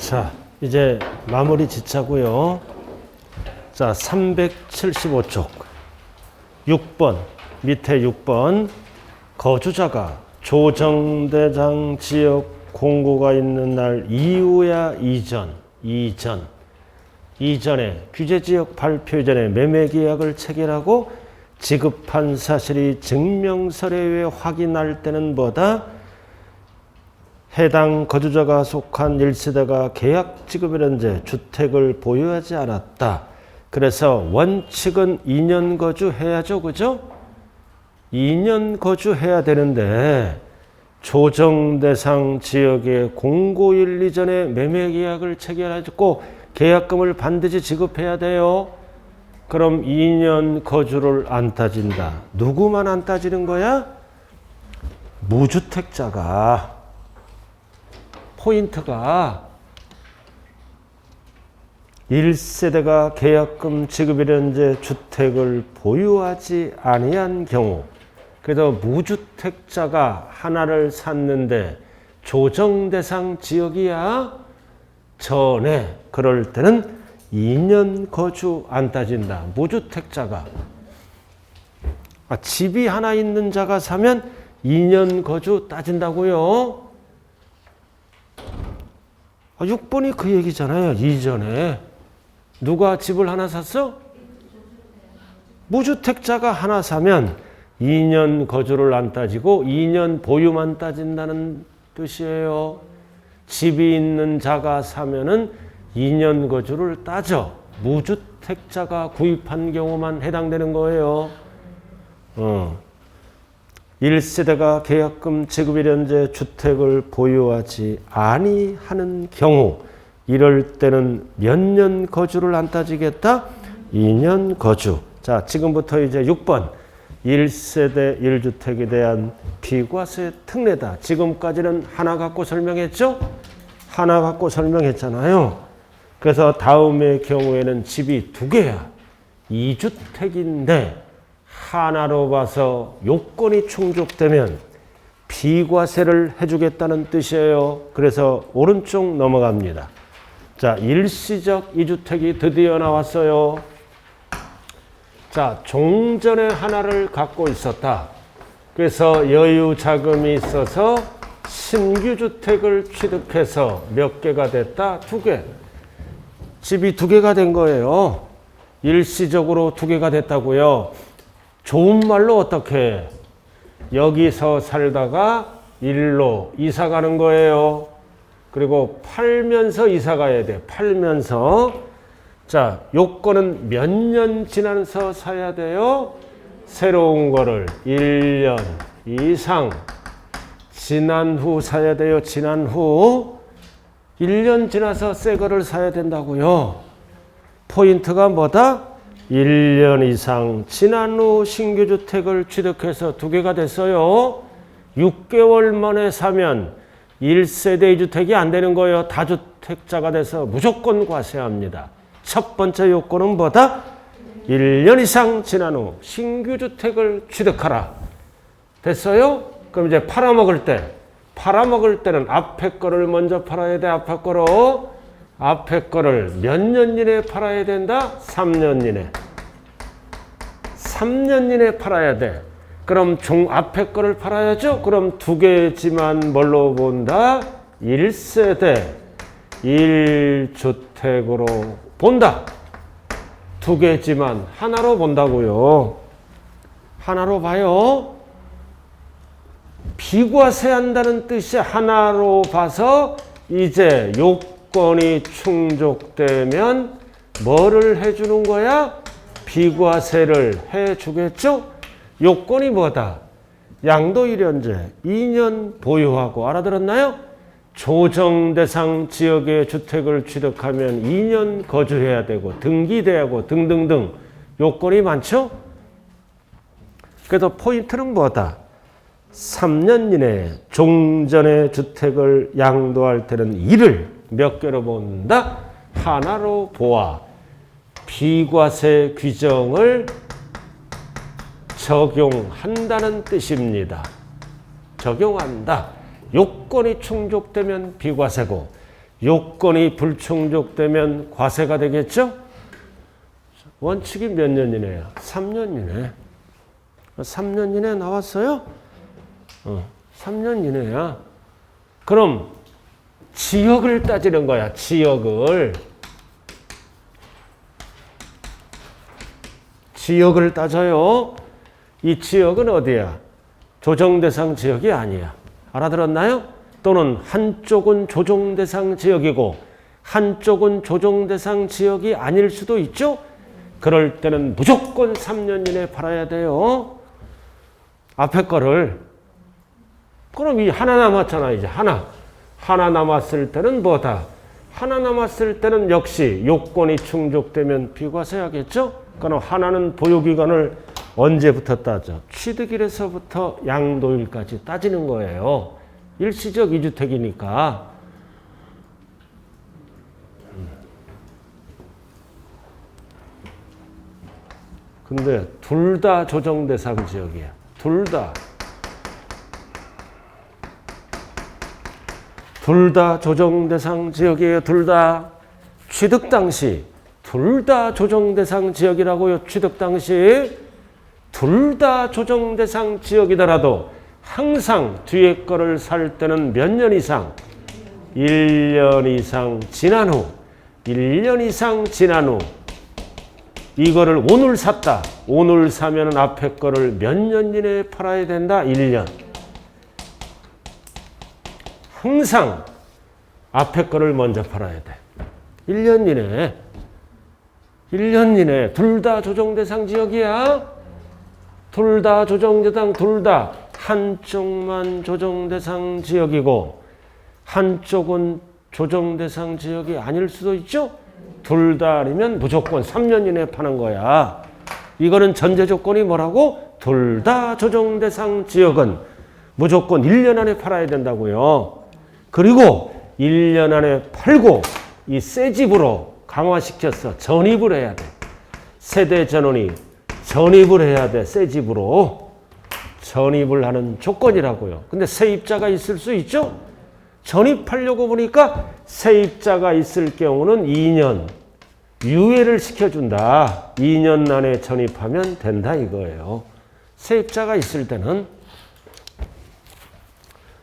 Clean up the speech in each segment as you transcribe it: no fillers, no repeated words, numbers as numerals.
자, 이제 마무리 짓자고요. 자, 375쪽 6번 밑에 6번 거주자가 조정대상 지역 공고가 있는 날 이후야 이전에 규제지역 발표 이전에 매매계약을 체결하고 지급한 사실이 증명서에 의해 확인할 때는 뭐다? 해당 거주자가 속한 1세대가 계약 지급일 현재 주택을 보유하지 않았다. 그래서 원칙은 2년 거주해야죠. 그죠? 2년 거주해야 되는데 조정대상 지역의 공고일 이전에 매매계약을 체결하고 계약금을 반드시 지급해야 돼요. 그럼 2년 거주를 안 따진다. 누구만 안 따지는 거야? 무주택자가. 포인트가 1세대가 계약금 지급일 현재 주택을 보유하지 아니한 경우, 그래서 무주택자가 하나를 샀는데 조정대상 지역이야 전에, 그럴 때는 2년 거주 안 따진다. 무주택자가. 집이 하나 있는 자가 사면 2년 거주 따진다고요. 6번이 그 얘기잖아요. 이전에 누가 집을 하나 샀어? 무주택자가 하나 사면 2년 거주를 안 따지고 2년 보유만 따진다는 뜻이에요. 집이 있는 자가 사면은 2년 거주를 따져. 무주택자가 구입한 경우만 해당되는 거예요. 1세대가 계약금 지급일 현재 주택을 보유하지 아니하는 경우, 이럴 때는 몇 년 거주를 안 따지겠다? 2년 거주. 자, 지금부터 이제 6번 1세대 1주택에 대한 비과세 특례다. 지금까지는 하나 갖고 설명했죠? 하나 갖고 설명했잖아요. 그래서 다음의 경우에는 집이 2개야. 2주택인데 하나로 봐서 요건이 충족되면 비과세를 해주겠다는 뜻이에요. 그래서 오른쪽 넘어갑니다. 자, 일시적 2주택이 드디어 나왔어요. 자, 종전에 하나를 갖고 있었다. 그래서 여유 자금이 있어서 신규 주택을 취득해서 몇 개가 됐다? 2개. 집이 2개가 된 거예요. 일시적으로 2개가 됐다고요. 좋은 말로 어떻게 해? 여기서 살다가 일로 이사 가는 거예요. 그리고 팔면서 이사 가야 돼. 팔면서. 자, 요건은 몇 년 지나서 사야 돼요? 새로운 거를 1년 이상 지난 후 사야 돼요. 지난 후 1년 지나서 새 거를 사야 된다고요. 포인트가 뭐다? 1년 이상 지난 후 신규 주택을 취득해서 2개가 됐어요. 6개월 만에 사면 1세대 2주택이 안 되는 거예요. 다주택자가 돼서 무조건 과세합니다. 첫 번째 요건은 뭐다? 1년 이상 지난 후 신규 주택을 취득하라. 됐어요? 그럼 이제 팔아먹을 때는 앞에 거를 먼저 팔아야 돼. 앞에 거를 몇 년 이내에 팔아야 된다? 3년 이내. 3년 이내에 팔아야 돼. 그럼 앞에 거를 팔아야죠? 그럼 2개지만 뭘로 본다? 1세대 1주택으로 본다. 2개지만 하나로 본다고요. 하나로 봐요. 비과세한다는 뜻이 하나로 봐서 이제 요건이 충족되면 뭐를 해주는 거야? 비과세를 해주겠죠? 요건이 뭐다? 양도 1년제 2년 보유하고, 알아들었나요? 조정대상 지역의 주택을 취득하면 2년 거주해야 되고 등기돼야 하고 등등등 요건이 많죠? 그래서 포인트는 뭐다? 3년 이내에 종전의 주택을 양도할 때는 이를 몇 개로 본다? 하나로 보아 비과세 규정을 적용한다는 뜻입니다. 적용한다. 요건이 충족되면 비과세고, 요건이 불충족되면 과세가 되겠죠? 원칙이 몇 년 이내야? 3년 이내. 3년 이내 나왔어요? 3년 이내야. 그럼 지역을 따지는 거야. 지역을 따져요. 이 지역은 어디야? 조정대상 지역이 아니야. 알아들었나요? 또는 한쪽은 조정대상 지역이고 한쪽은 조정대상 지역이 아닐 수도 있죠? 그럴 때는 무조건 3년 이내에 팔아야 돼요. 앞에 거를. 그럼 이 하나 남았잖아. 이제 하나 남았을 때는 뭐다? 하나 남았을 때는 역시 요건이 충족되면 비과세하겠죠? 그럼 하나는 보유기간을 언제부터 따져? 취득일에서부터 양도일까지 따지는 거예요. 일시적 2주택이니까. 근데 둘 다 조정대상 지역이야. 둘 다 조정대상 지역이에요. 둘 다. 취득 당시 둘 다 조정대상 지역이라고요. 취득 당시 둘 다 조정대상 지역이더라도 항상 뒤에 거를 살 때는 몇 년 이상? 1년 이상 지난 후 1년 이상 지난 후 이거를 오늘 샀다. 오늘 사면 앞에 거를 몇 년 이내에 팔아야 된다? 1년. 항상 앞에 거를 먼저 팔아야 돼. 1년 이내에. 1년 이내에. 둘 다 조정대상 지역이야. 둘 다 조정대상, 둘 다. 한쪽만 조정대상 지역이고 한쪽은 조정대상 지역이 아닐 수도 있죠? 둘 다 아니면 무조건 3년 이내에 파는 거야. 이거는 전제 조건이 뭐라고? 둘 다 조정대상 지역은 무조건 1년 안에 팔아야 된다고요. 그리고 1년 안에 팔고 이 새 집으로 강화시켰어. 전입을 해야 돼. 세대 전원이 전입을 해야 돼. 새 집으로. 전입을 하는 조건이라고요. 근데 세입자가 있을 수 있죠? 전입하려고 보니까 세입자가 있을 경우는 2년 유예를 시켜준다. 2년 안에 전입하면 된다 이거예요. 세입자가 있을 때는.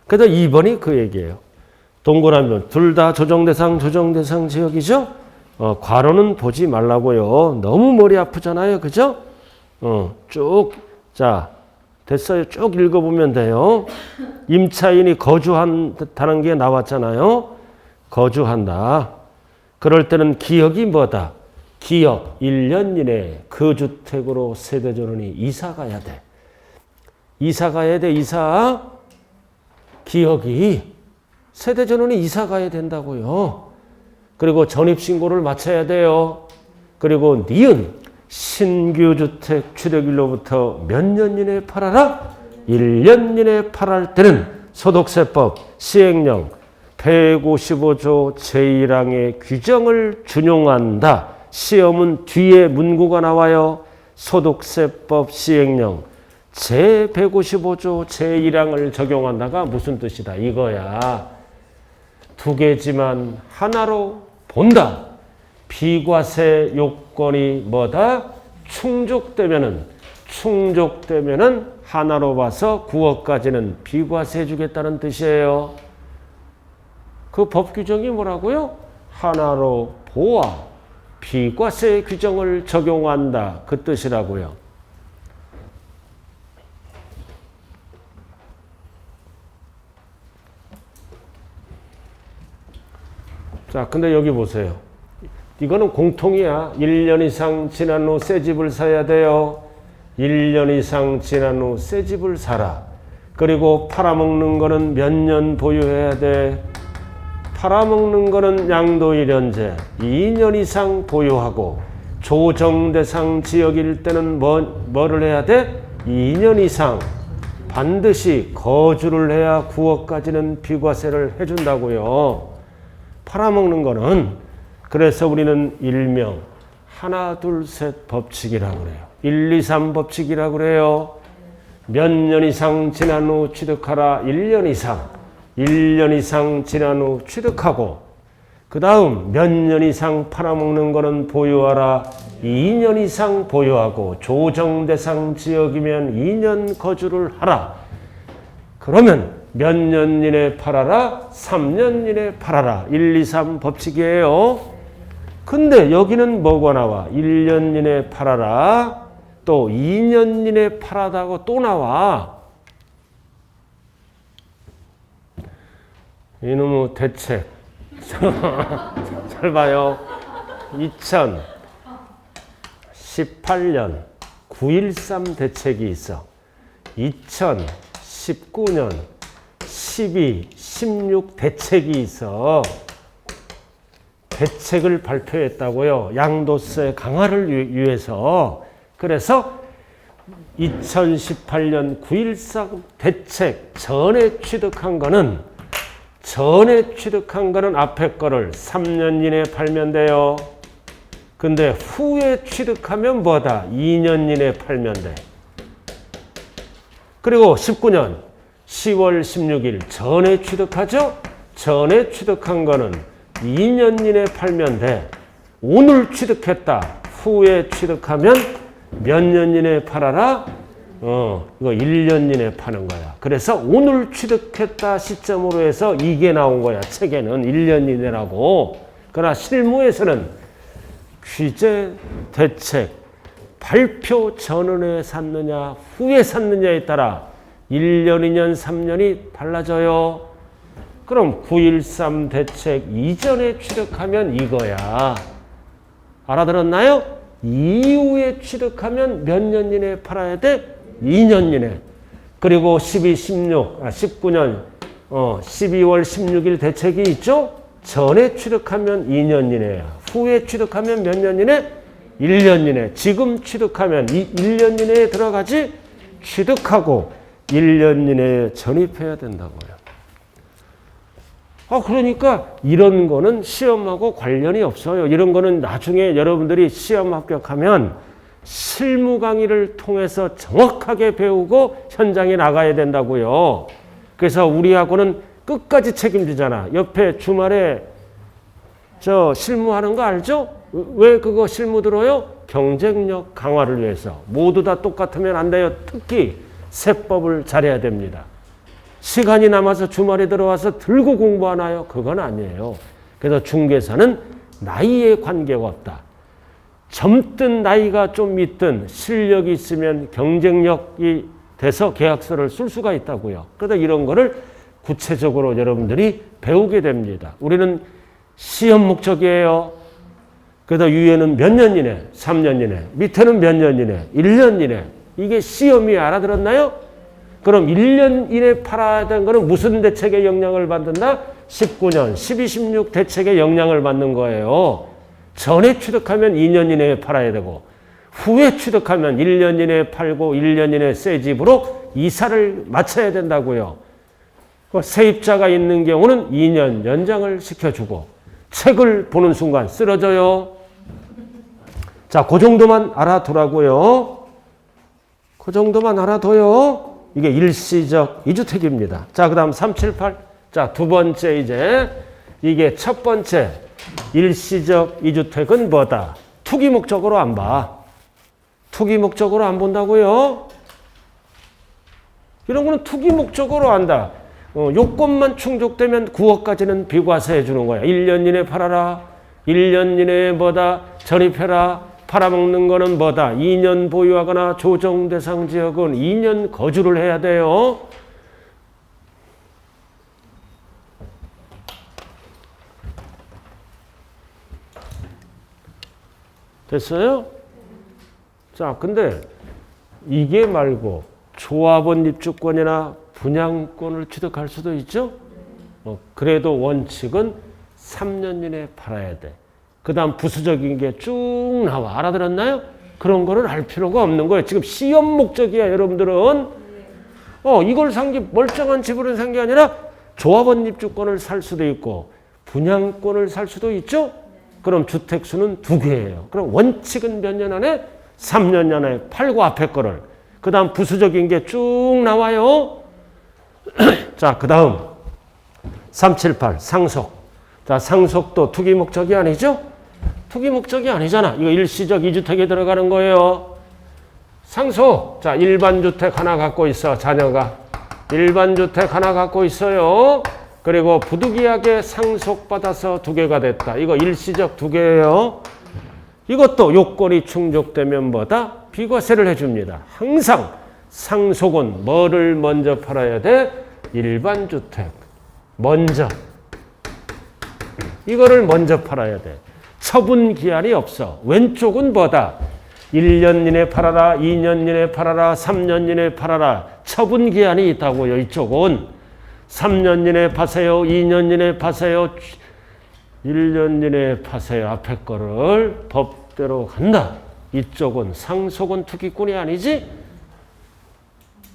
그래서 2번이 그 얘기예요. 동그라미 둘 다 조정대상 지역이죠? 괄호는 보지 말라고요. 너무 머리 아프잖아요. 그죠? 쭉. 자, 됐어요. 쭉 읽어보면 돼요. 임차인이 거주한다는 게 나왔잖아요. 거주한다. 그럴 때는 기역이 뭐다? 기역 1년 이내에 그 주택으로 세대전원이 이사 가야 돼. 이사 가야 돼. 이사. 기역이 세대전원이 이사 가야 된다고요. 그리고 전입신고를 마쳐야 돼요. 그리고 니은 신규주택 취득일로부터 몇 년 이내에 팔아라? 1년 이내에 팔할 때는 소득세법 시행령 155조 제1항의 규정을 준용한다. 시험은 뒤에 문구가 나와요. 소득세법 시행령 제155조 제1항을 적용한다가 무슨 뜻이다 이거야. 두 개지만 하나로 본다. 비과세 요건이 뭐다? 충족되면은 하나로 봐서 9억까지는 비과세 주겠다는 뜻이에요. 그 법 규정이 뭐라고요? 하나로 보아 비과세 규정을 적용한다. 그 뜻이라고요. 자, 근데 여기 보세요. 이거는 공통이야. 1년 이상 지난 후 새 집을 사야 돼요. 1년 이상 지난 후 새 집을 사라. 그리고 팔아먹는 거는 몇 년 보유해야 돼? 팔아먹는 거는 양도일연제 2년 이상 보유하고 조정대상 지역일 때는 뭐를 해야 돼? 2년 이상 반드시 거주를 해야 9억까지는 비과세를 해준다고요. 팔아먹는 거는 그래서 우리는 일명 하나 둘 셋 법칙이라고 그래요. 1, 2, 3 법칙이라고 그래요. 몇 년 이상 지난 후 취득하라. 1년 이상 지난 후 취득하고 그 다음 몇 년 이상 팔아먹는 거는 보유하라. 2년 이상 보유하고 조정대상 지역이면 2년 거주를 하라. 그러면 몇 년 이내 팔아라? 3년 이내 팔아라. 1, 2, 3 법칙이에요. 근데 여기는 뭐가 나와? 1년 이내 팔아라. 또 2년 이내 팔아다고 또 나와. 이놈의 대책. 잘 봐요. 2018년 9.13 대책이 있어. 2019년 12, 16 대책이 있어. 대책을 발표했다고요. 양도세 강화를 위해서. 그래서 2018년 9.13 대책 전에 취득한 거는 앞에 거를 3년 이내에 팔면 돼요. 근데 후에 취득하면 뭐다? 2년 이내에 팔면 돼. 그리고 19년 10월 16일 전에 취득하죠? 전에 취득한 거는 2년 이내에 팔면 돼. 오늘 취득했다. 후에 취득하면 몇 년 이내에 팔아라? 이거 1년 이내에 파는 거야. 그래서 오늘 취득했다 시점으로 해서 이게 나온 거야. 책에는 1년 이내라고. 그러나 실무에서는 규제, 대책, 발표 전에 샀느냐 후에 샀느냐에 따라 1년, 2년, 3년이 달라져요. 그럼 9.13 대책 이전에 취득하면 이거야. 알아들었나요? 이후에 취득하면 몇 년 이내에 팔아야 돼? 2년 이내. 그리고 19년 12월 16일 대책이 있죠? 전에 취득하면 2년 이내야. 후에 취득하면 몇 년 이내? 1년 이내. 지금 취득하면 1년 이내에 들어가지? 취득하고 1년 이내에 전입해야 된다고요. 그러니까 이런 거는 시험하고 관련이 없어요. 이런 거는 나중에 여러분들이 시험 합격하면 실무 강의를 통해서 정확하게 배우고 현장에 나가야 된다고요. 그래서 우리하고는 끝까지 책임지잖아. 옆에 주말에 저 실무하는 거 알죠? 왜 그거 실무 들어요? 경쟁력 강화를 위해서. 모두 다 똑같으면 안 돼요. 특히 세법을 잘해야 됩니다. 시간이 남아서 주말에 들어와서 들고 공부하나요? 그건 아니에요. 그래서 중개사는 나이에 관계가 없다. 젊든 나이가 좀 있든 실력이 있으면 경쟁력이 돼서 계약서를 쓸 수가 있다고요. 그래서 이런 거를 구체적으로 여러분들이 배우게 됩니다. 우리는 시험 목적이에요. 그래서 위에는 몇 년 이내, 3년 이내, 밑에는 몇 년 이내, 1년 이내. 이게 시험이 알아들었나요? 그럼 1년 이내 팔아야 되는 거는 무슨 대책의 영향을 받는다? 19년, 12, 16 대책의 영향을 받는 거예요. 전에 취득하면 2년 이내에 팔아야 되고 후에 취득하면 1년 이내에 팔고 1년 이내에 새 집으로 이사를 마쳐야 된다고요. 세입자가 있는 경우는 2년 연장을 시켜주고 책을 보는 순간 쓰러져요. 자, 그 정도만 알아두라고요. 그 정도만 알아둬요. 이게 일시적 2주택입니다. 자, 그 다음 378. 자, 두 번째 이제 이게 첫 번째 일시적 2주택은 뭐다? 투기 목적으로 안 봐. 투기 목적으로 안 본다고요? 이런 거는 투기 목적으로 한다. 요건만 충족되면 9억까지는 비과세해 주는 거야. 1년 이내 팔아라. 1년 이내에 뭐다? 전입해라. 팔아먹는 거는 뭐다? 2년 보유하거나 조정 대상 지역은 2년 거주를 해야 돼요. 됐어요? 자, 근데 이게 말고 조합원 입주권이나 분양권을 취득할 수도 있죠? 그래도 원칙은 3년 이내에 팔아야 돼. 그 다음 부수적인 게 쭉 나와. 알아들었나요? 그런 거를 알 필요가 없는 거예요. 지금 시험 목적이야, 여러분들은. 이걸 산 게 멀쩡한 집을 산 게 아니라 조합원 입주권을 살 수도 있고 분양권을 살 수도 있죠? 그럼 주택수는 2개예요. 그럼 원칙은 몇 년 안에? 3년 안에 팔고 앞에 거를. 그 다음 부수적인 게 쭉 나와요. 자, 그 다음 378 상속. 자, 상속도 투기 목적이 아니죠? 투기 목적이 아니잖아. 이거 일시적 2주택에 들어가는 거예요. 상속. 자, 일반 주택 하나 갖고 있어, 자녀가. 일반 주택 하나 갖고 있어요. 그리고 부득이하게 상속받아서 2개가 됐다. 이거 일시적 2개예요. 이것도 요건이 충족되면 뭐다? 비과세를 해줍니다. 항상 상속은 뭐를 먼저 팔아야 돼? 일반 주택. 먼저. 이거를 먼저 팔아야 돼. 처분 기한이 없어. 왼쪽은 뭐다? 1년 이내 팔아라, 2년 이내 팔아라, 3년 이내 팔아라. 처분 기한이 있다고요. 이쪽은 3년 이내 파세요, 2년 이내 파세요, 1년 이내 파세요. 앞에 거를 법대로 간다. 이쪽은 상속은 투기꾼이 아니지?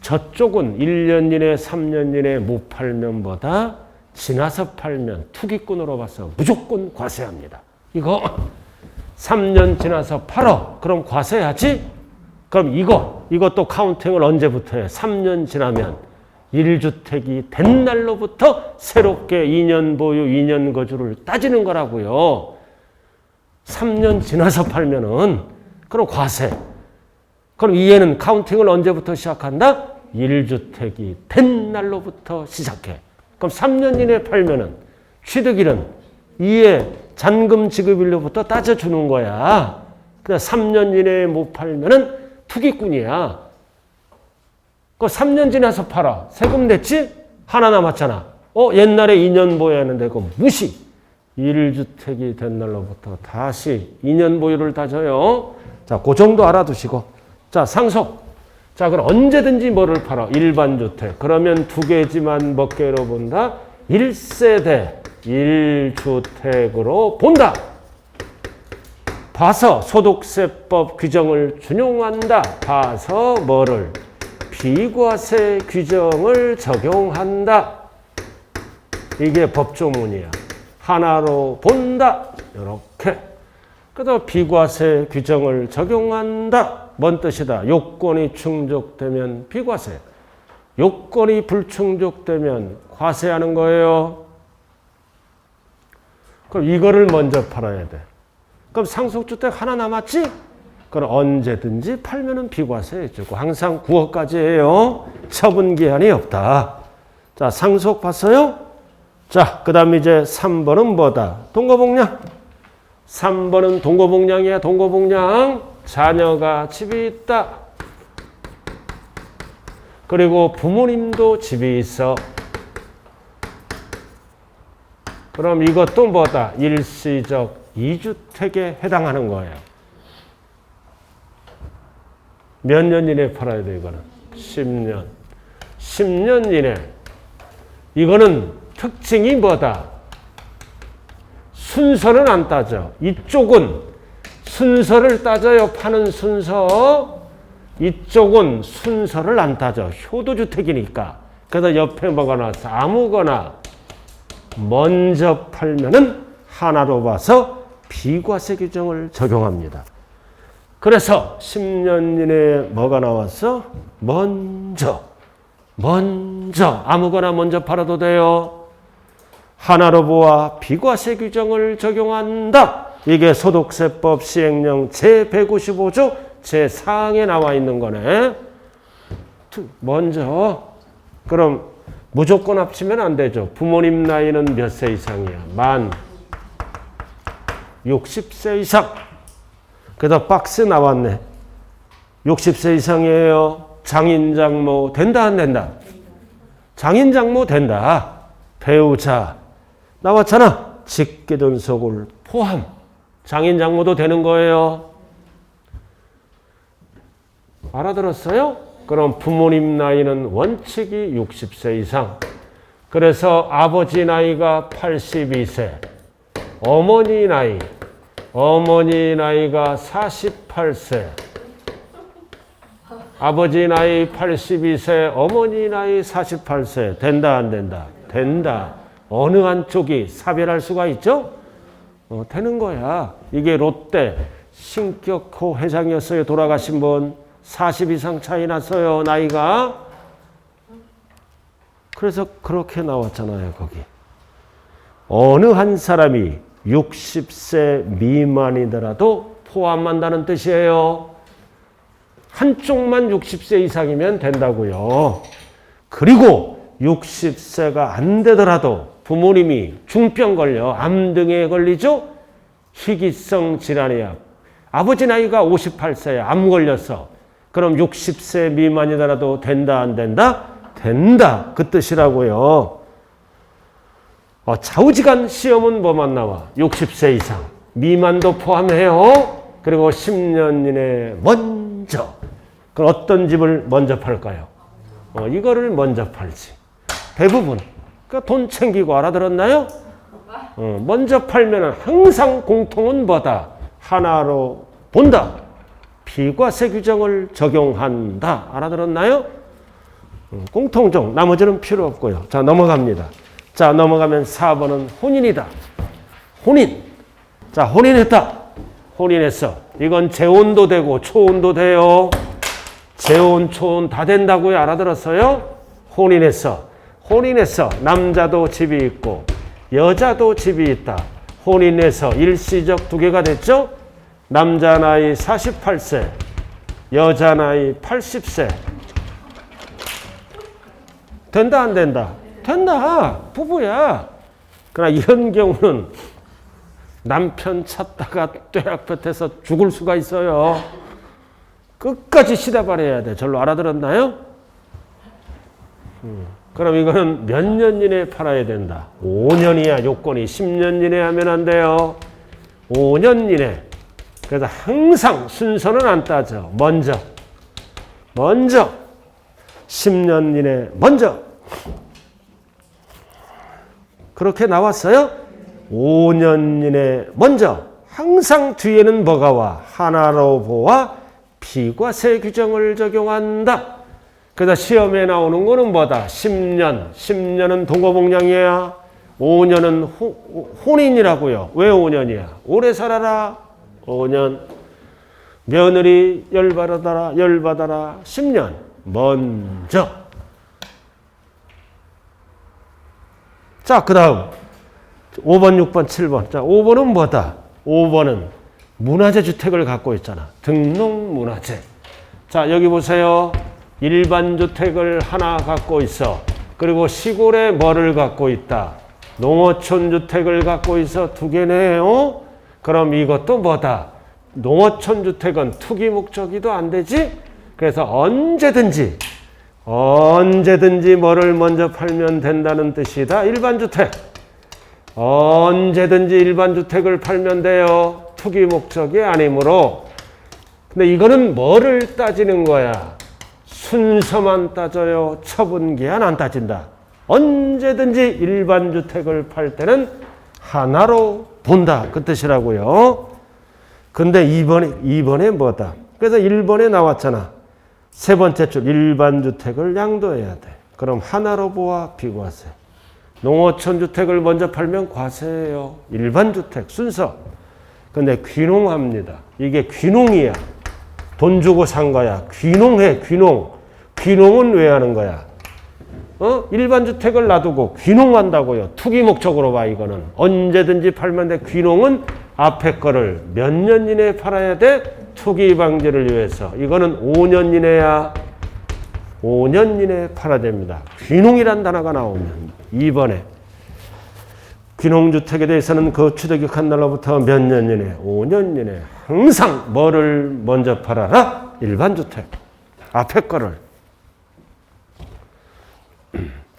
저쪽은 1년 이내, 3년 이내 못 팔면 뭐다? 지나서 팔면 투기꾼으로 봐서 무조건 과세합니다. 이거 3년 지나서 팔어. 그럼 과세하지? 그럼 이것도 카운팅을 언제부터 해? 3년 지나면 1주택이 된 날로부터 새롭게 2년 보유, 2년 거주를 따지는 거라고요. 3년 지나서 팔면은 그럼 과세. 그럼 이해는 카운팅을 언제부터 시작한다? 1주택이 된 날로부터 시작해. 그럼 3년 이내에 팔면은 취득일은 이해 잔금 지급일로부터 따져주는 거야. 그냥 3년 이내에 못 팔면은 투기꾼이야. 그 3년 지나서 팔아. 세금 냈지? 하나 남았잖아. 옛날에 2년 보유했는데 그거 무시. 1주택이 된 날로부터 다시 2년 보유를 따져요. 자, 그 정도 알아두시고. 자, 상속. 자, 그럼 언제든지 뭐를 팔아? 일반 주택. 그러면 2개지만 몇 개로 본다? 1세대 1주택으로 본다. 봐서 소득세법 규정을 준용한다. 봐서 뭐를? 비과세 규정을 적용한다. 이게 법조문이야. 하나로 본다. 이렇게. 그래서 비과세 규정을 적용한다. 뭔 뜻이다? 요건이 충족되면 비과세. 요건이 불충족되면 과세하는 거예요. 그럼 이거를 먼저 팔아야 돼. 그럼 상속주택 하나 남았지? 그럼 언제든지 팔면은 비과세 해주고 항상 9억까지예요. 처분기한이 없다. 자, 상속 봤어요? 자, 그 다음 이제 3번은 뭐다? 동거복량. 3번은 동거복량이야. 동거복량. 자녀가 집이 있다. 그리고 부모님도 집이 있어. 그럼 이것도 뭐다? 일시적 2주택에 해당하는 거예요. 몇 년 이내에 팔아야 돼, 이거는? 10년. 10년 이내. 이거는 특징이 뭐다? 순서는 안 따져. 이쪽은 순서를 따져요. 파는 순서. 이쪽은 순서를 안 따져. 효도주택이니까. 그래서 옆에 뭐가 나왔어? 아무거나 먼저 팔면은 하나로 봐서 비과세 규정을 적용합니다. 그래서 10년 이내에 뭐가 나왔어? 먼저 아무거나 먼저 팔아도 돼요. 하나로 보아 비과세 규정을 적용한다. 이게 소득세법 시행령 제155조 제4항에 나와 있는 거네. 먼저. 그럼 무조건 합치면 안 되죠. 부모님 나이는 몇 세 이상이야? 만 60세 이상. 그래서 박스 나왔네. 60세 이상이에요. 장인, 장모 된다 안 된다? 장인, 장모 된다. 배우자 나왔잖아. 직계존속을 포함. 장인, 장모도 되는 거예요. 알아들었어요? 그럼 부모님 나이는 원칙이 60세 이상. 그래서 아버지 나이가 82세. 어머니 나이가 48세. 아버지 나이 82세, 어머니 나이 48세. 된다, 안 된다? 된다. 어느 한쪽이 사별할 수가 있죠? 되는 거야. 이게 롯데 신격호 회장이었어요. 돌아가신 분. 40 이상 차이 났어요. 나이가. 그래서 그렇게 나왔잖아요. 거기. 어느 한 사람이 60세 미만이더라도 포함한다는 뜻이에요. 한쪽만 60세 이상이면 된다고요. 그리고 60세가 안 되더라도 부모님이 중병 걸려 암 등에 걸리죠. 희귀성 질환이야. 아버지 나이가 58세야. 암 걸렸어. 그럼 60세 미만이더라도 된다 안 된다? 된다. 그 뜻이라고요. 좌우지간 시험은 뭐만 나와? 60세 이상. 미만도 포함해요. 그리고 10년 이내 먼저. 그럼 어떤 집을 먼저 팔까요? 이거를 먼저 팔지. 대부분. 그러니까 돈 챙기고 알아들었나요? 먼저 팔면 항상 공통은 뭐다? 하나로 본다. 비과세 규정을 적용한다. 알아들었나요? 공통종. 나머지는 필요 없고요. 자, 넘어갑니다. 자, 넘어가면 4번은 혼인이다. 혼인. 자, 혼인했다. 혼인했어. 이건 재혼도 되고 초혼도 돼요. 재혼, 초혼 다 된다고요. 알아들었어요? 혼인했어. 혼인해서 남자도 집이 있고 여자도 집이 있다. 혼인해서 일시적 두 개가 됐죠? 남자 나이 48세, 여자 나이 80세. 된다 안 된다? 된다. 부부야. 그러나 이런 경우는 남편 찾다가 뙤약볕에서 죽을 수가 있어요. 끝까지 시다발해야 돼. 절로 알아들었나요? 그럼 이거는 몇 년 이내에 팔아야 된다. 5년이야 요건이. 10년 이내에 하면 안 돼요. 5년 이내. 그래서 항상 순서는 안 따져. 먼저 10년 이내 먼저. 그렇게 나왔어요? 5년 이내 먼저. 항상 뒤에는 뭐가 와? 하나로 보아 비과세 규정을 적용한다. 그래서 시험에 나오는 거는 뭐다? 10년. 10년은 동거복량이야. 5년은 혼인이라고요. 왜 5년이야? 오래 살아라. 5년. 며느리 열받아라. 10년. 먼저. 자, 그 다음 5번, 6번, 7번. 자, 5번은 뭐다? 5번은 문화재 주택을 갖고 있잖아. 등록문화재. 자, 여기 보세요. 일반 주택을 하나 갖고 있어. 그리고 시골에 뭐를 갖고 있다? 농어촌 주택을 갖고 있어. 두 개네요. 그럼 이것도 뭐다? 농어촌 주택은 투기 목적이도 안 되지? 그래서 언제든지 뭐를 먼저 팔면 된다는 뜻이다. 일반 주택. 언제든지 일반 주택을 팔면 돼요. 투기 목적이 아니므로. 근데 이거는 뭐를 따지는 거야? 순서만 따져요. 처분기한 안 따진다. 언제든지 일반 주택을 팔 때는 하나로 본다. 그 뜻이라고요. 근데 2번에 뭐다? 그래서 1번에 나왔잖아. 세 번째 줄 일반 주택을 양도해야 돼. 그럼 하나로 보아 비과세. 농어촌 주택을 먼저 팔면 과세예요. 일반 주택 순서. 근데 귀농합니다. 이게 귀농이야. 돈 주고 산 거야. 귀농해. 귀농은 왜 하는 거야? 일반 주택을 놔두고 귀농한다고요. 투기 목적으로 봐. 이거는 언제든지 팔면 돼. 귀농은 앞에 거를 몇 년 이내에 팔아야 돼? 투기 방지를 위해서. 이거는 5년 이내야. 5년 이내에 팔아야 됩니다. 귀농이란 단어가 나오면 2번에 귀농주택에 대해서는 그 취득한 날로부터 몇 년 이내? 5년 이내. 항상 뭐를 먼저 팔아라? 일반 주택. 앞에 거를.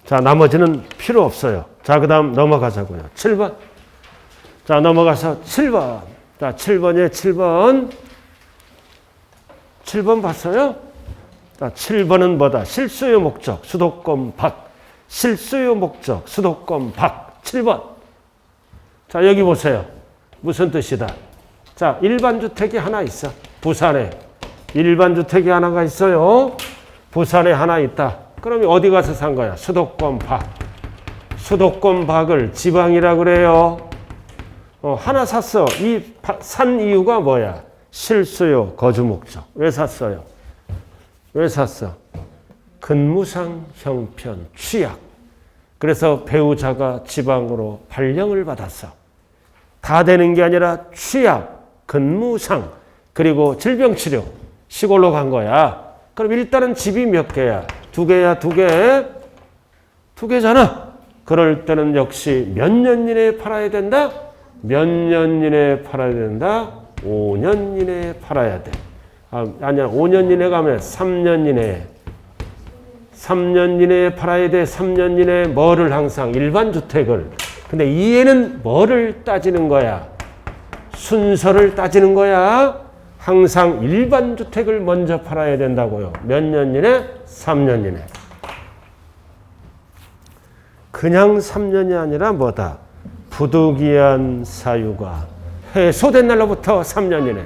자, 나머지는 필요 없어요. 자, 그 다음 넘어가자고요. 7번. 자, 넘어가서 7번. 자, 7번이에요. 7번. 7번 봤어요? 자, 7번은 뭐다? 실수요 목적, 수도권 밖. 실수요 목적, 수도권 밖. 7번. 자, 여기 보세요. 무슨 뜻이다? 자, 일반 주택이 하나 있어. 부산에. 일반 주택이 하나가 있어요. 부산에 하나 있다. 그럼 어디 가서 산 거야? 수도권 밖. 수도권 밖을 지방이라 그래요. 하나 샀어. 산 이유가 뭐야? 실수요, 거주 목적. 왜 샀어요? 왜 샀어? 근무상 형편, 취약. 그래서 배우자가 지방으로 발령을 받았어. 다 되는 게 아니라 취약, 근무상, 그리고 질병치료, 시골로 간 거야. 그럼 일단은 집이 몇 개야? 2개야, 2개? 2개잖아. 그럴 때는 역시 몇 년 이내에 팔아야 된다? 몇 년 이내에 팔아야 된다? 5년 이내에 팔아야 돼. 아니야, 5년 이내 가면 3년 이내에. 3년 이내에 팔아야 돼. 3년 이내에 뭐를 항상? 일반 주택을. 근데 이해는 뭐를 따지는 거야? 순서를 따지는 거야. 항상 일반 주택을 먼저 팔아야 된다고요. 몇 년 이내? 3년 이내. 그냥 3년이 아니라 뭐다? 부득이한 사유가 해소된 날로부터 3년 이내.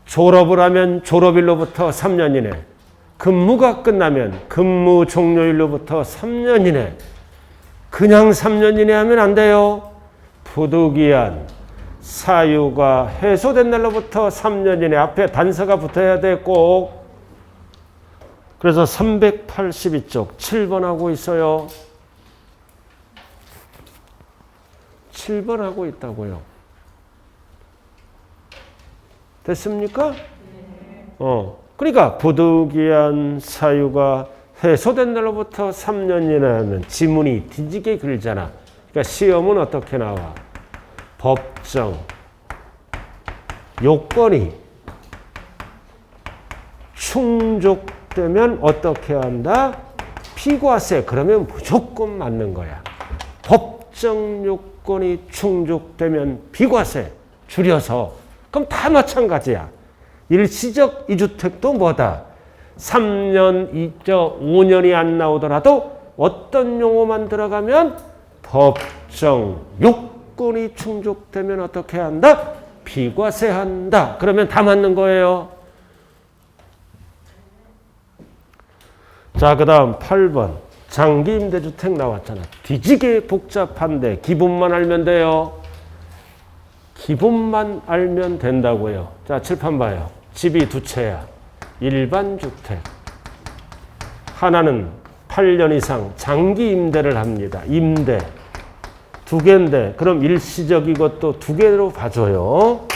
졸업을 하면 졸업일로부터 3년 이내. 근무가 끝나면 근무 종료일로부터 3년 이내. 그냥 3년 이내 하면 안 돼요. 부득이한 사유가 해소된 날로부터 3년 이내. 앞에 단서가 붙어야 돼, 꼭. 그래서 382쪽 7번 하고 있어요. 7번 하고 있다고요. 됐습니까? 그러니까 부득이한 사유가 해소된 날로부터 3년 이내는 지문이 뒤지게 길잖아. 그러니까 시험은 어떻게 나와? 법정 요건이 충족되면 어떻게 한다? 피과세. 그러면 무조건 맞는 거야. 법정 요건이 충족되면 비과세. 줄여서. 그럼 다 마찬가지야. 일시적 이주택도 뭐다? 3년, 5년이 안 나오더라도 어떤 용어만 들어가면 법정 요건이 충족되면 어떻게 한다? 비과세한다. 그러면 다 맞는 거예요. 자, 그 다음 8번. 장기 임대주택 나왔잖아. 뒤지게 복잡한데 기본만 알면 돼요. 기본만 알면 된다고요. 자, 칠판 봐요. 집이 2채야. 일반 주택. 하나는 8년 이상 장기 임대를 합니다. 임대. 2개인데 그럼 일시적 이것도 2개로 봐줘요.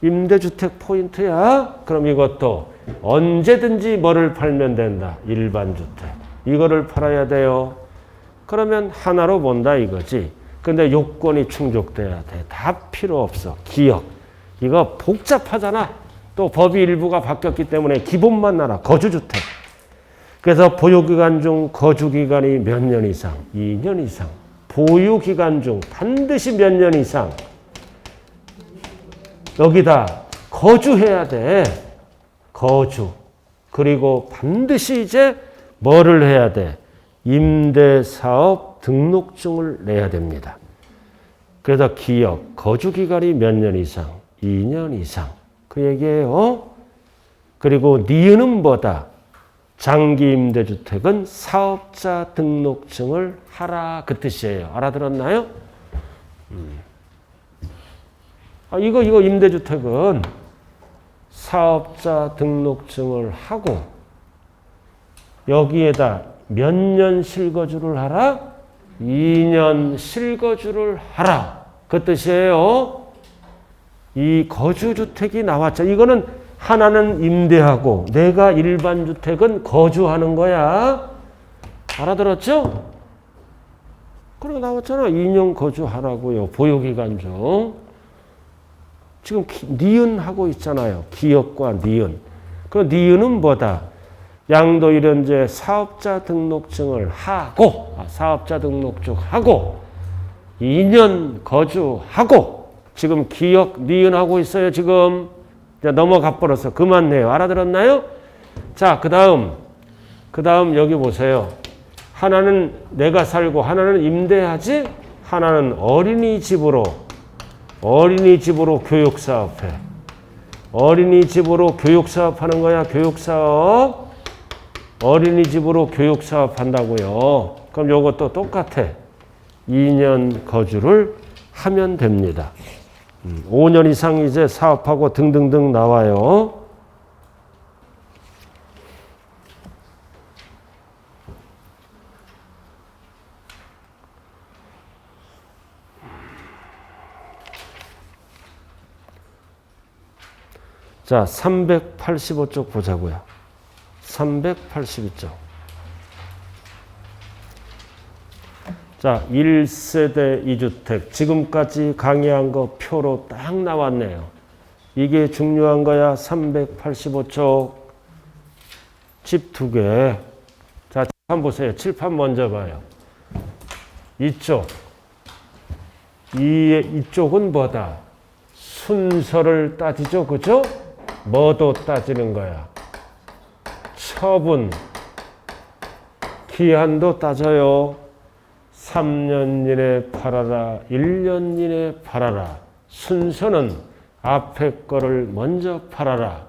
임대주택 포인트야. 그럼 이것도 언제든지 뭐를 팔면 된다. 일반 주택. 이거를 팔아야 돼요. 그러면 하나로 본다 이거지. 근데 요건이 충족돼야 돼. 다 필요 없어. 기억. 이거 복잡하잖아. 또 법이 일부가 바뀌었기 때문에 기본만 알아. 거주주택. 그래서 보유기간 중 거주기간이 몇 년 이상? 2년 이상. 보유기간 중 반드시 몇 년 이상? 여기다 거주해야 돼. 거주. 그리고 반드시 이제 뭐를 해야 돼? 임대사업 등록증을 내야 됩니다. 그래서 기억, 거주기간이 몇 년 이상? 2년 이상. 그 얘기예요. 그리고 니은은 뭐다? 장기 임대주택은 사업자 등록증을 하라. 그 뜻이에요. 알아들었나요? 이거 임대주택은 사업자 등록증을 하고 여기에다 몇 년 실거주를 하라? 2년 실거주를 하라. 그 뜻이에요. 이 거주주택이 나왔죠. 이거는 하나는 임대하고 내가 일반 주택은 거주하는 거야. 알아들었죠? 그러고 나왔잖아. 2년 거주하라고요. 보유기간 중. 지금 니은 하고 있잖아요. 기업과 니은. 그 니은은 뭐다? 양도일연재 사업자 등록증을 하고, 사업자 등록증 하고, 2년 거주하고, 지금 기억 니은 하고 있어요. 지금 넘어가 버려서 그만해요. 알아들었나요? 자, 그 다음 여기 보세요. 하나는 내가 살고 하나는 임대하지, 하나는 어린이집으로 교육사업해. 어린이집으로 교육사업하는 거야. 교육사업. 어린이집으로 교육사업 한다고요. 그럼 요것도 똑같아. 2년 거주를 하면 됩니다. 5년 이상 이제 사업하고 등등등 나와요. 자, 385쪽 보자고요. 382쪽. 자, 1세대 2주택. 지금까지 강의한 거 표로 딱 나왔네요. 이게 중요한 거야. 385쪽. 집 2개. 자, 칠판 보세요. 칠판 먼저 봐요. 이쪽. 이쪽은 뭐다? 순서를 따지죠. 그죠? 뭐도 따지는 거야. 처분. 기한도 따져요. 3년 이내 팔아라. 1년 이내 팔아라. 순서는 앞에 거를 먼저 팔아라.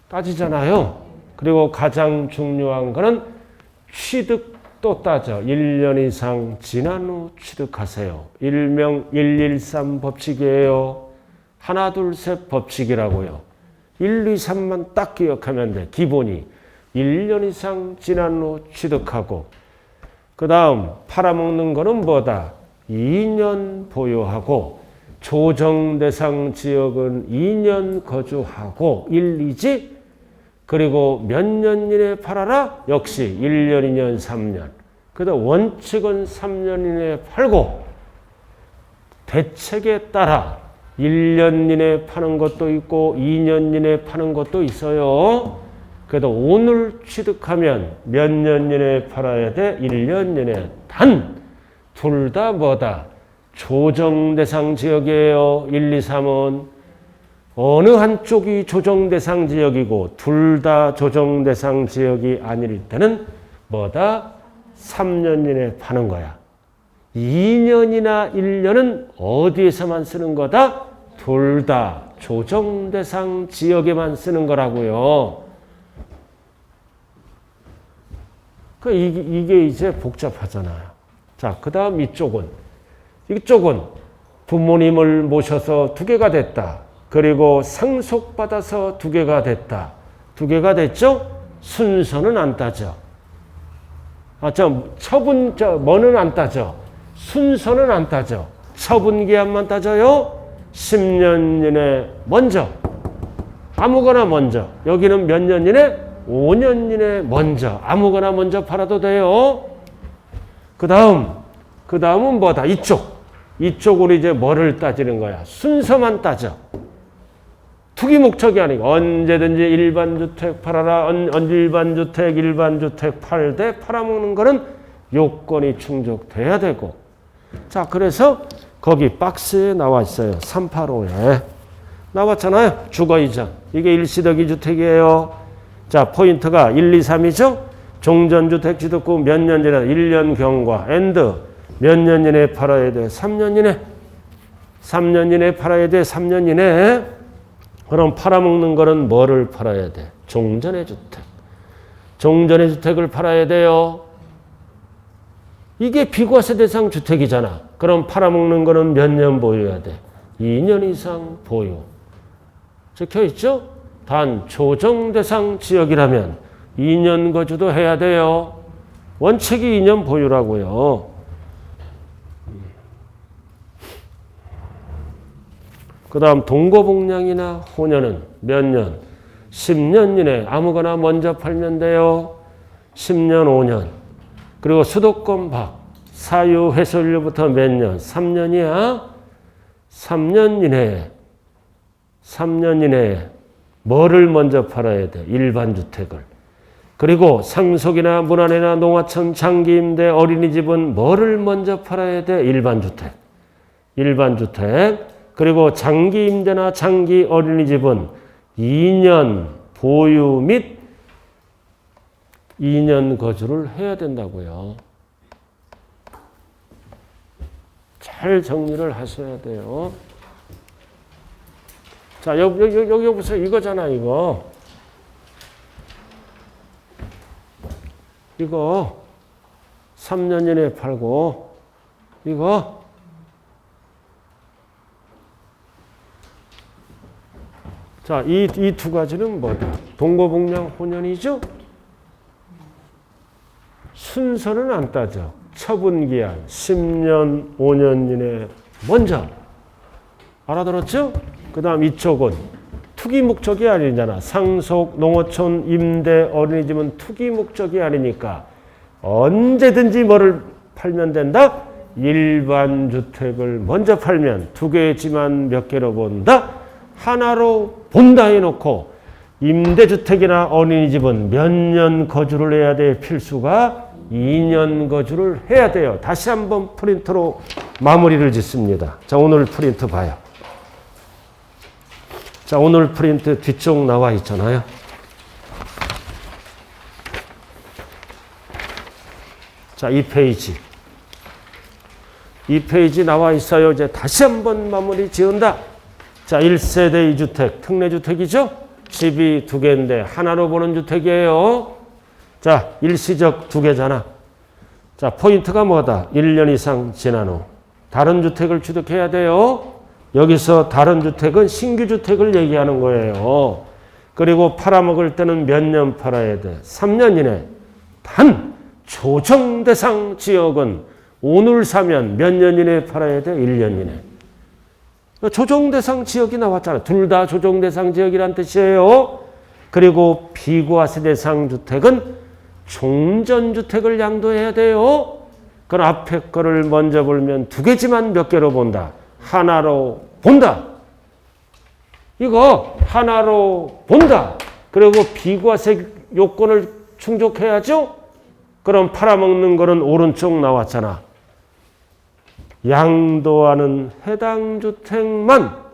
따지잖아요. 그리고 가장 중요한 거는 취득도 따져. 1년 이상 지난 후 취득하세요. 일명 113 법칙이에요. 하나, 둘, 셋 법칙이라고요. 1, 2, 3만 딱 기억하면 돼. 기본이. 1년 이상 지난 후 취득하고 그 다음 팔아먹는 거는 뭐다? 2년 보유하고 조정 대상 지역은 2년 거주하고 1, 2지 그리고 몇 년 이내에 팔아라? 역시 1년, 2년, 3년. 그다음 원칙은 3년 이내에 팔고 대책에 따라 1년 이내에 파는 것도 있고 2년 이내에 파는 것도 있어요. 그래도 오늘 취득하면 몇 년 이내에 팔아야 돼? 1년 이내에. 단! 둘 다 뭐다? 조정 대상 지역이에요. 1, 2, 3은. 어느 한쪽이 조정 대상 지역이고 둘 다 조정 대상 지역이 아닐 때는 뭐다? 3년 이내에 파는 거야. 2년이나 1년은 어디에서만 쓰는 거다? 둘 다 조정 대상 지역에만 쓰는 거라고요. 이게 이제 복잡하잖아요. 자, 그 다음 이쪽은 부모님을 모셔서 2개가 됐다. 그리고 상속받아서 2개가 됐다. 2개가 됐죠? 순서는 안 따져. 뭐는 안 따져. 순서는 안 따져. 처분기한만 따져요. 10년 이내 먼저. 아무거나 먼저. 여기는 몇 년 이내? 5년 이내 먼저. 아무거나 먼저 팔아도 돼요. 그 다음은 뭐다? 이쪽으로 이제 뭐를 따지는 거야? 순서만 따져. 투기 목적이 아니고 언제든지 일반주택 팔아라. 일반주택 팔 때 팔아먹는 거는 요건이 충족돼야 되고. 자, 그래서 거기 박스에 나와 있어요. 385에. 나왔잖아요. 주거이전. 이게 일시덕이 주택이에요. 자, 포인트가 1, 2, 3이죠? 종전주택 취득후 몇 년 전에 1년 경과, 엔드 몇 년 이내에 팔아야 돼? 3년 이내. 3년 이내에 팔아야 돼? 3년 이내에. 그럼 팔아먹는 거는 뭐를 팔아야 돼? 종전의 주택. 종전의 주택을 팔아야 돼요. 이게 비과세 대상 주택이잖아. 그럼 팔아먹는 거는 몇 년 보유해야 돼? 2년 이상 보유. 적혀있죠? 단 조정 대상 지역이라면 2년 거주도 해야 돼요. 원칙이 2년 보유라고요. 그 다음 동거복량이나 호년은 몇 년? 10년 이내 아무거나 먼저 팔면 돼요. 10년, 5년. 그리고 수도권 박, 사유 회수일로부터 몇 년? 3년이야. 3년 이내에 뭐를 먼저 팔아야 돼? 일반주택을. 그리고 상속이나 문안이나 농화천, 장기임대, 어린이집은 뭐를 먼저 팔아야 돼? 일반주택. 그리고 장기임대나 장기 어린이집은 2년 보유 및 2년 거주를 해야 된다고요. 잘 정리를 하셔야 돼요. 자, 여기 보세요. 이거잖아, 이거. 이거 3년 이내에 팔고 이거 자, 이 두 가지는 뭐다? 동거복량 혼연이죠? 순서는 안 따져. 처분기한 10년, 5년 이내 먼저. 알아들었죠? 그 다음 이쪽은 투기 목적이 아니잖아. 상속, 농어촌, 임대, 어린이집은 투기 목적이 아니니까 언제든지 뭐를 팔면 된다? 일반 주택을 먼저 팔면 두 개지만 몇 개로 본다? 하나로 본다 해놓고 임대주택이나 어린이집은 몇 년 거주를 해야 돼? 필수가 2년 거주를 해야 돼요. 다시 한번 프린트로 마무리를 짓습니다. 자, 오늘 프린트 봐요. 자, 오늘 프린트 뒤쪽 나와 있잖아요. 자, 이 페이지. 이 페이지 나와 있어요. 이제 다시 한번 마무리 지은다. 자, 1세대 2주택, 특례주택이죠? 집이 두 개인데 하나로 보는 주택이에요. 자, 일시적 두 개잖아. 자, 포인트가 뭐다? 1년 이상 지난 후 다른 주택을 취득해야 돼요. 여기서 다른 주택은 신규 주택을 얘기하는 거예요. 그리고 팔아먹을 때는 몇 년 팔아야 돼? 3년 이내. 단 조정 대상 지역은 오늘 사면 몇 년 이내에 팔아야 돼? 1년 이내. 조정 대상 지역이 나왔잖아. 둘 다 조정 대상 지역이란 뜻이에요. 그리고 비과세 대상 주택은 종전주택을 양도해야 돼요. 그럼 앞에 거를 먼저 보면 두 개지만 몇 개로 본다? 하나로 본다. 이거 하나로 본다. 그리고 비과세 요건을 충족해야죠. 그럼 팔아먹는 거는 오른쪽 나왔잖아. 양도하는 해당 주택만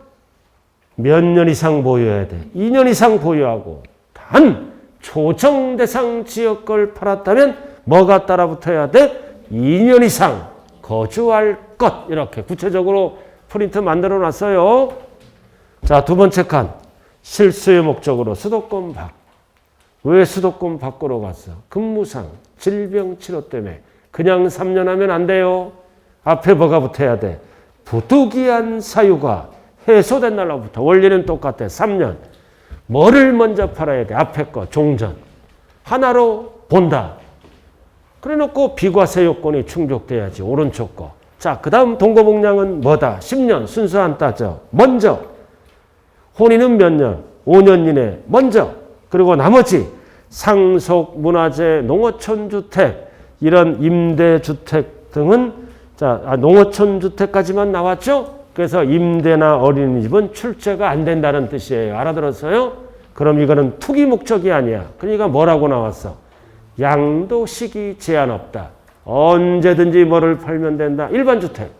몇 년 이상 보유해야 돼. 2년 이상 보유하고 단 조정 대상 지역 걸 팔았다면 뭐가 따라붙어야 돼? 2년 이상 거주할 것. 이렇게 구체적으로 프린트 만들어 놨어요. 자, 두 번째 칸. 실수의 목적으로 수도권 밖. 왜 수도권 밖으로 갔어? 근무상, 질병 치료 때문에. 그냥 3년 하면 안 돼요. 앞에 뭐가 붙어야 돼? 부득이한 사유가 해소된 날로부터. 원리는 똑같아. 3년. 뭐를 먼저 팔아야 돼? 앞에 거, 종전. 하나로 본다. 그래 놓고 비과세 요건이 충족돼야지. 오른쪽 거. 자, 그 다음 동거복량은 뭐다? 10년. 순서 안 따져. 먼저. 혼인은 몇 년? 5년 이내. 먼저. 그리고 나머지 상속, 문화재, 농어촌 주택, 이런 임대주택 등은 자, 농어촌 주택까지만 나왔죠? 그래서 임대나 어린이집은 출제가 안 된다는 뜻이에요. 알아들었어요? 그럼 이거는 투기 목적이 아니야. 그러니까 뭐라고 나왔어? 양도 시기 제한 없다. 언제든지 뭐를 팔면 된다. 일반 주택.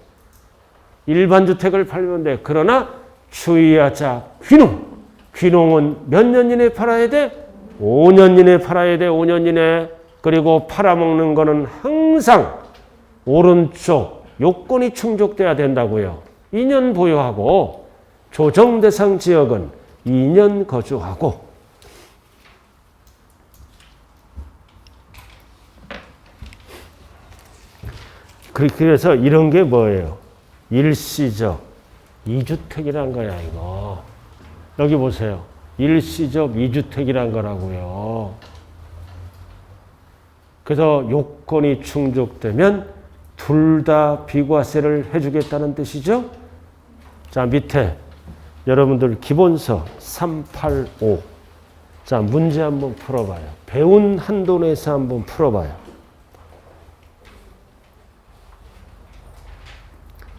일반 주택을 팔면 돼. 그러나 주의하자. 귀농. 귀농은 몇 년 이내에 팔아야 돼? 5년 이내에 팔아야 돼. 5년 이내에. 그리고 팔아먹는 거는 항상 오른쪽 요건이 충족돼야 된다고요. 2년 보유하고 조정 대상 지역은 2년 거주하고. 그래서 이런 게 뭐예요? 일시적 2주택이란 거야, 이거. 여기 보세요. 일시적 2주택이란 거라고요. 그래서 요건이 충족되면 둘 다 비과세를 해주겠다는 뜻이죠. 자, 밑에 여러분들 기본서 385. 자, 문제 한번 풀어봐요. 배운 한도 내에서 한번 풀어봐요.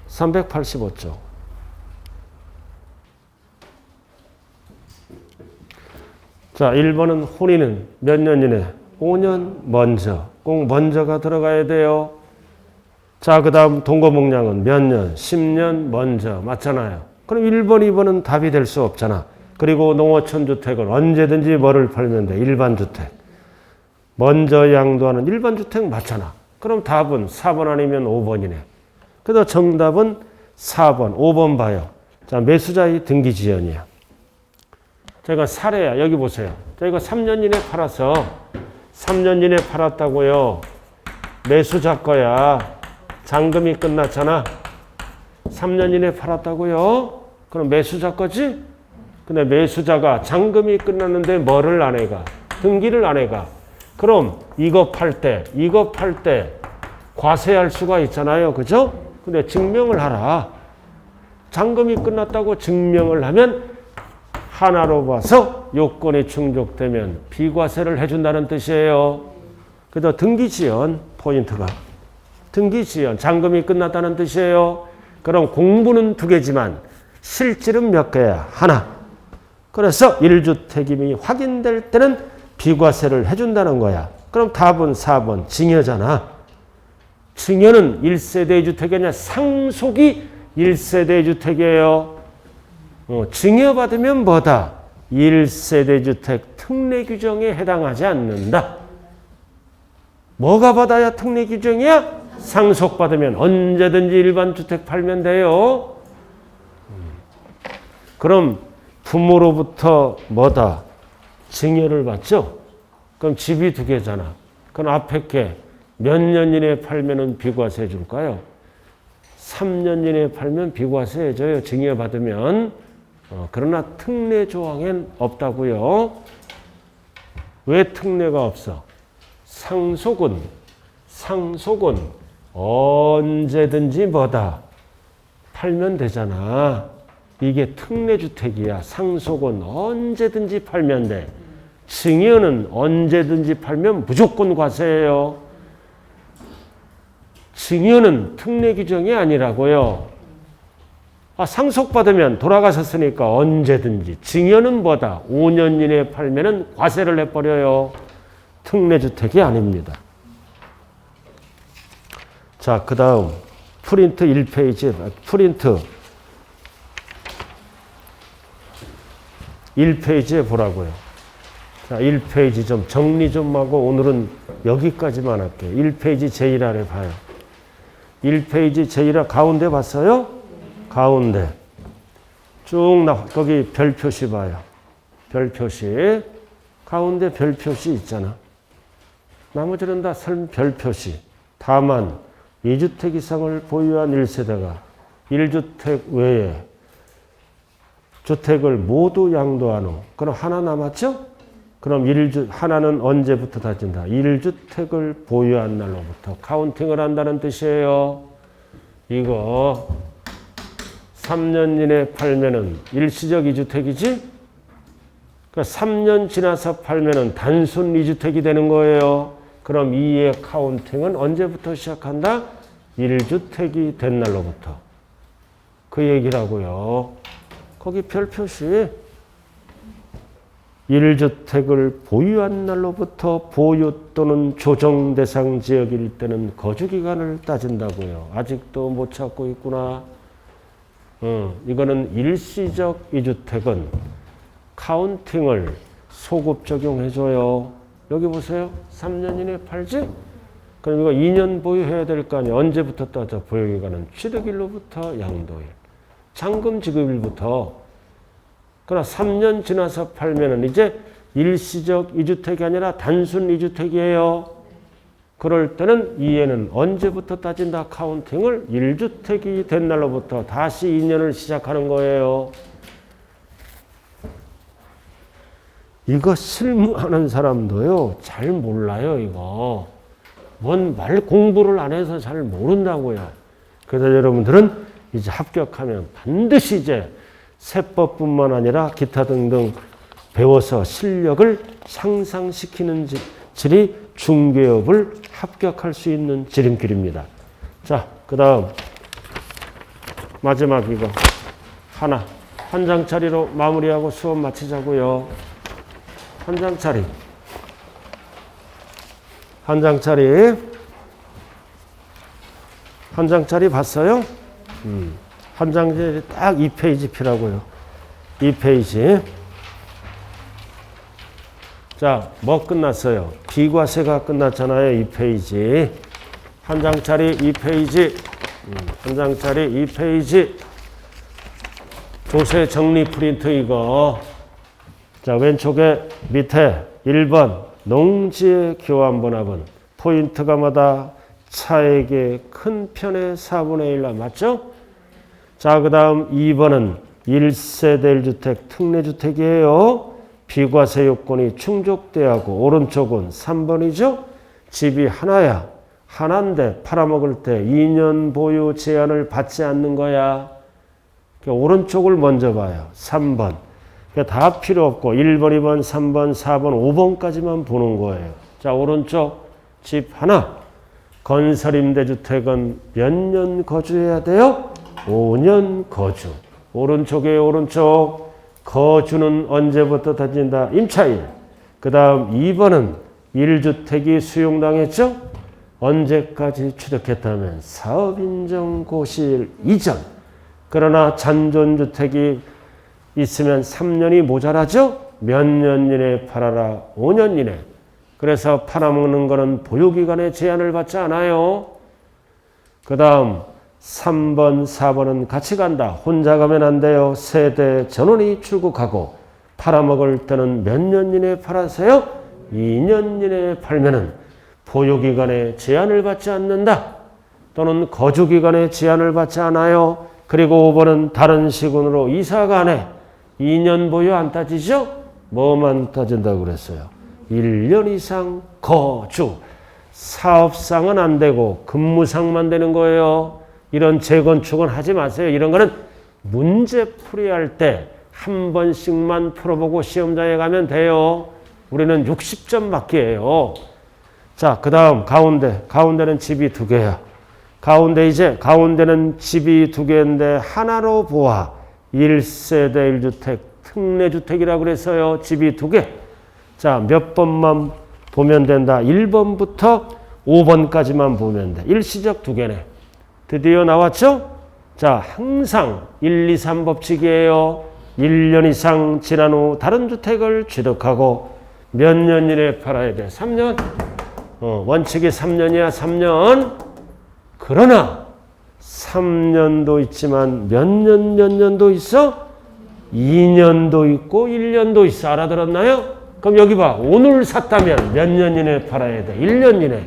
385쪽. 자, 1번은 혼인은 몇 년 이내? 5년 먼저. 꼭 먼저가 들어가야 돼요. 자, 그 다음 동거복량은 몇 년? 10년 먼저. 맞잖아요. 그럼 1번, 2번은 답이 될 수 없잖아. 그리고 농어촌 주택은 언제든지 뭐를 팔면 돼? 일반 주택. 먼저 양도하는 일반 주택 맞잖아. 그럼 답은 4번 아니면 5번이네. 그래서 정답은 4번, 5번 봐요. 자, 매수자의 등기 지연이야. 자, 이거 사례야. 여기 보세요. 자, 이거 3년 이내 팔아서 3년 이내 팔았다고요. 매수자 거야. 잔금이 끝났잖아. 3년 이내 팔았다고요. 그럼 매수자 거지? 근데 매수자가 잔금이 끝났는데 뭐를 안 해가? 등기를 안 해가. 그럼 이거 팔 때 과세할 수가 있잖아요. 그죠? 근데 증명을 하라. 잔금이 끝났다고 증명을 하면 하나로 봐서 요건이 충족되면 비과세를 해준다는 뜻이에요. 그래서 등기지연 포인트가. 등기지연 잔금이 끝났다는 뜻이에요. 그럼 공부는 2개지만 실질은 몇 개야? 하나. 그래서 1주택임이 확인될 때는 비과세를 해준다는 거야. 그럼 답은 4번 증여잖아. 증여는 1세대 주택이 아니라 상속이 1세대 주택이에요. 증여받으면 뭐다? 1세대 주택 특례 규정에 해당하지 않는다. 뭐가 받아야 특례 규정이야? 상속받으면 언제든지 일반 주택 팔면 돼요. 그럼 부모로부터 뭐다? 증여를 받죠? 그럼 집이 2개잖아. 그럼 앞에 게 몇 년 이내에 팔면은 비과세 해줄까요? 3년 이내에 팔면 비과세 해줘요. 증여받으면. 그러나 특례 조항엔 없다고요. 왜 특례가 없어? 상속은 언제든지 뭐다? 팔면 되잖아. 이게 특례주택이야. 상속은 언제든지 팔면 돼. 증여는 언제든지 팔면 무조건 과세예요. 증여는 특례 규정이 아니라고요. 상속받으면 돌아가셨으니까 언제든지. 증여는 뭐다? 5년 이내에 팔면은 과세를 해버려요. 특례주택이 아닙니다. 자, 그 다음 프린트 1페이지 프린트 1페이지에 보라고요. 자, 1페이지 좀 정리 좀 하고 오늘은 여기까지만 할게요. 1페이지 제일 아래 봐요. 1페이지 제일 아래 가운데 봤어요? 가운데 쭉 거기 별 표시 봐요. 별 표시. 가운데 별 표시 있잖아. 나머지는 다 별 표시. 다만 2주택 이상을 보유한 1세대가 1주택 외에 주택을 모두 양도한 후 그럼 하나 남았죠? 그럼 하나는 언제부터 따진다? 1주택을 보유한 날로부터 카운팅을 한다는 뜻이에요. 이거 3년 이내에 팔면은 일시적 2주택이지? 그러니까 3년 지나서 팔면은 단순 2주택이 되는 거예요. 그럼 2의 카운팅은 언제부터 시작한다? 1주택이 된 날로부터. 그 얘기라고요. 거기 별 표시. 1주택을 보유한 날로부터 보유 또는 조정 대상 지역일 때는 거주기간을 따진다고요. 아직도 못 찾고 있구나. 이거는 일시적 2주택은 카운팅을 소급 적용해줘요. 여기 보세요. 3년 이내에 팔지? 그럼 이거 2년 보유해야 될 거 아니야. 언제부터 따져? 보유기간은 취득일로부터 양도일. 잔금 지급일부터. 그러나 3년 지나서 팔면은 이제 일시적 2주택이 아니라 단순 2주택이에요. 그럴 때는 이해는 언제부터 따진다? 카운팅을 1주택이 된 날로부터 다시 2년을 시작하는 거예요. 이거 실무하는 사람도요, 잘 몰라요, 이거. 뭔 말 공부를 안 해서 잘 모른다고요. 그래서 여러분들은 이제 합격하면 반드시 이제 세법뿐만 아니라 기타 등등 배워서 실력을 향상시키는 질이 중개업을 합격할 수 있는 지름길입니다. 자, 그 다음 마지막 이거 하나 한 장짜리로 마무리하고 수업 마치자고요. 한 장짜리 한 장짜리 봤어요? 한 장짜리 딱 2페이지 피라고요. 2페이지. 자, 뭐 끝났어요? 비과세가 끝났잖아요. 2페이지. 한 장짜리 2페이지. 한 장짜리 2페이지. 조세 정리 프린트 이거. 자, 왼쪽에 밑에 1번 농지의 교환번합은 포인트가 마다 차액의 큰 편의 4분의 1라 맞죠? 자, 그 다음 2번은 1세대 1주택 특례주택이에요. 비과세 요건이 충족돼야 하고 오른쪽은 3번이죠. 집이 하나야. 하나인데 팔아먹을 때 2년 보유 제한을 받지 않는 거야. 오른쪽을 먼저 봐요. 3번. 다 필요 없고 1번, 2번, 3번, 4번, 5번까지만 보는 거예요. 자, 오른쪽 집 하나. 건설 임대주택은 몇 년 거주해야 돼요? 5년 거주. 오른쪽에 오른쪽. 거주는 언제부터 다진다? 임차일. 그 다음 2번은 1주택이 수용당했죠? 언제까지 취득했다면 사업인정 고시일 이전. 그러나 잔존주택이 있으면 3년이 모자라죠? 몇 년 이내에 팔아라? 5년 이내. 그래서 팔아먹는 거는 보유기간에 제한을 받지 않아요. 그 다음 3번, 4번은 같이 간다. 혼자 가면 안 돼요. 세대 전원이 출국하고 팔아먹을 때는 몇 년 이내에 팔아세요? 2년 이내에 팔면은 보유기간에 제한을 받지 않는다. 또는 거주기간에 제한을 받지 않아요. 그리고 5번은 다른 시군으로 이사가 안 해. 2년 보유 안 따지죠? 뭐만 따진다고 그랬어요? 1년 이상 거주. 사업상은 안 되고 근무상만 되는 거예요. 이런 재건축은 하지 마세요. 이런 거는 문제 풀이할 때 한 번씩만 풀어보고 시험장에 가면 돼요. 우리는 60점 맞기예요. 자, 그 다음 가운데는 집이 2개야. 가운데는 집이 2개인데 하나로 보아 1세대 1주택 특례주택이라고 그랬어요. 집이 2개. 자, 몇 번만 보면 된다. 1번부터 5번까지만 보면 돼. 일시적 2개네. 드디어 나왔죠? 자, 항상 1, 2, 3 법칙이에요. 1년 이상 지난 후 다른 주택을 취득하고 몇 년 이내에 팔아야 돼? 3년? 원칙이 3년이야. 3년. 그러나 3년도 있지만 몇 년도 있어? 2년도 있고 1년도 있어. 알아들었나요? 그럼 여기 봐. 오늘 샀다면 몇 년 이내에 팔아야 돼? 1년 이내.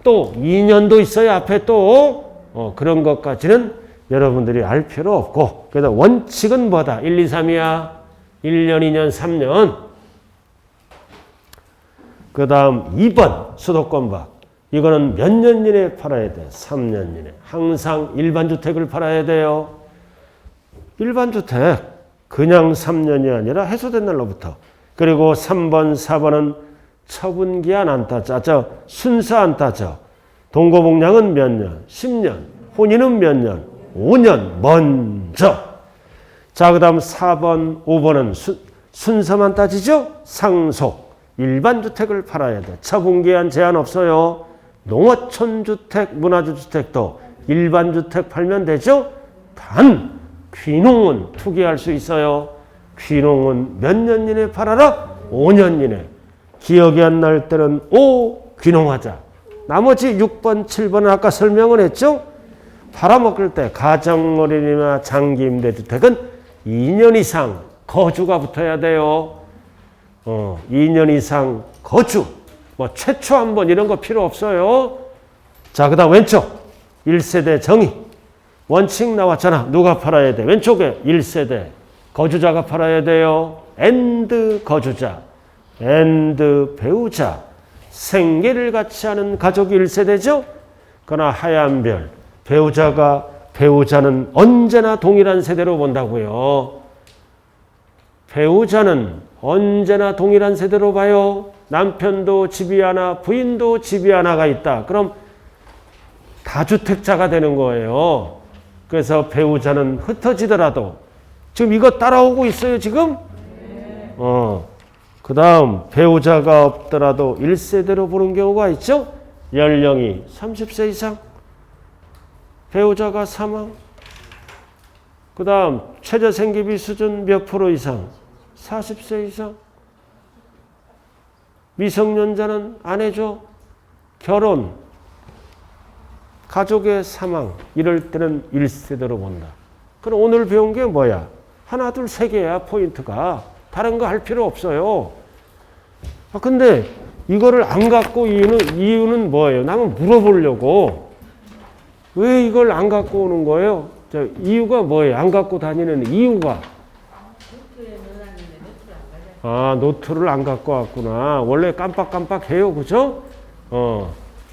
또 2년도 있어요. 앞에 또. 그런 것까지는 여러분들이 알 필요 없고. 그래서 원칙은 뭐다? 1, 2, 3이야. 1년, 2년, 3년. 그 다음 2번 수도권박. 이거는 몇 년 이내에 팔아야 돼? 3년 이내. 항상 일반 주택을 팔아야 돼요. 일반 주택 그냥 3년이 아니라 해소된 날로부터. 그리고 3번, 4번은 처분기한 안 따져. 순서 안 따져. 동거복량은 몇 년? 10년. 혼인은 몇 년? 5년 먼저. 자, 그 다음 4번, 5번은 순서만 따지죠? 상속. 일반 주택을 팔아야 돼. 처분기한 제한 없어요. 농어촌주택, 문화주택도 일반 주택 팔면 되죠? 단 귀농은 투기할 수 있어요. 귀농은 몇 년 이내 팔아라? 5년 이내. 기억이 안 날 때는 5 귀농하자. 나머지 6번, 7번은 아까 설명을 했죠? 팔아먹을 때 가정어린이나 장기임대주택은 2년 이상 거주가 붙어야 돼요. 2년 이상 거주. 뭐 최초 한 번 이런 거 필요 없어요. 자, 그 다음 왼쪽 1세대 정의. 원칙 나왔잖아. 누가 팔아야 돼? 왼쪽에 1세대 거주자가 팔아야 돼요. and 거주자, and 배우자. 생계를 같이 하는 가족이 1세대죠. 그러나 하얀 별. 배우자는 언제나 동일한 세대로 본다고요. 배우자는 언제나 동일한 세대로 봐요. 남편도 집이 하나, 부인도 집이 하나가 있다. 그럼 다주택자가 되는 거예요. 그래서 배우자는 흩어지더라도 지금 이거 따라오고 있어요, 지금? 그 다음 배우자가 없더라도 1세대로 보는 경우가 있죠. 연령이 30세 이상. 배우자가 사망. 그 다음 최저생계비 수준 몇 프로 이상? 40세 이상. 미성년자는 안 해줘. 결혼. 가족의 사망. 이럴 때는 1세대로 본다. 그럼 오늘 배운 게 뭐야? 하나, 둘, 세 개야, 포인트가. 다른 거 할 필요 없어요. 근데 이거를 안 갖고 이유는 뭐예요? 나는 물어보려고. 왜 이걸 안 갖고 오는 거예요? 이유가 뭐예요? 안 갖고 다니는 이유가. 노트를 안 갖고 왔구나. 원래 깜빡깜빡 해요. 그죠?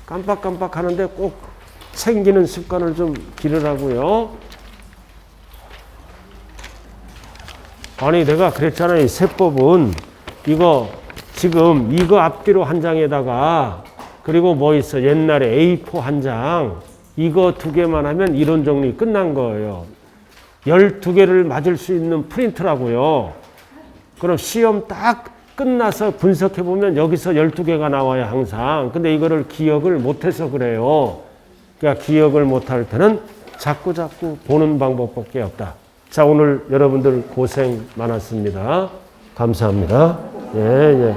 깜빡깜빡 하는데 꼭 챙기는 습관을 좀 기르라고요. 아니 내가 그랬잖아요. 세법은 이거 지금 이거 앞뒤로 한 장에다가 그리고 뭐 있어 옛날에 A4 한 장 이거 두 개만 하면 이론 정리 끝난 거예요. 12개를 맞을 수 있는 프린트라고요. 그럼 시험 딱 끝나서 분석해 보면 여기서 12개가 나와요 항상. 근데 이거를 기억을 못해서 그래요. 그러니까 기억을 못할 때는 자꾸 보는 방법밖에 없다. 자, 오늘 여러분들 고생 많았습니다. 감사합니다. 예.